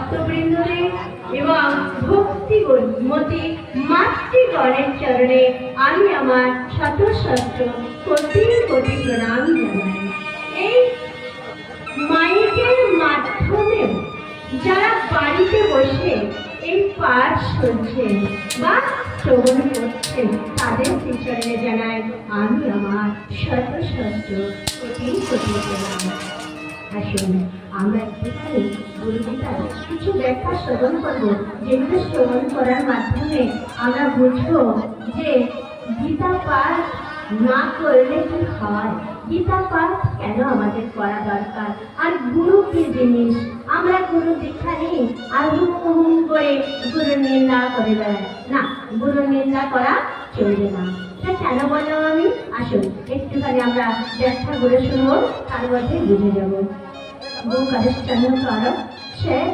ভক্তবৃন্দরে এবং ভক্তিমতী মাতৃগণের চরণে আমি আমার শত শত কোটি কোটি প্রণাম জানাই। এই মাইকের মাধ্যমে যারা বাড়িতে বসে এই পাঠ শুনছেন বা শ্রবণ করছেন তাদের চরণে জানাই আমি আমার শত শত কোটি কোটি প্রণাম। আসুন আমরা একটুখানি গুরুগীতার কিছু ব্যাখ্যা শ্রবণ করবো, যেগুলো শ্রবণ করার মাধ্যমে আমরা বুঝবো যে গীতা পাঠ না করলে কি হয়, গীতা পাঠ কেন আমাদের করা দরকার, আর গুরু কি জিনিস। আমরা গুরু দীক্ষা নিই আর হুম করে গুরু নিন্দা করে বেড়াই, না, গুরু নিন্দা করা চলবে না। কেন বললাম আমি? আসুন একটুখানি আমরা ব্যাখ্যা করে শুনবো, তার মধ্যে বুঝে যাবো। वो करिश्चन करो शेर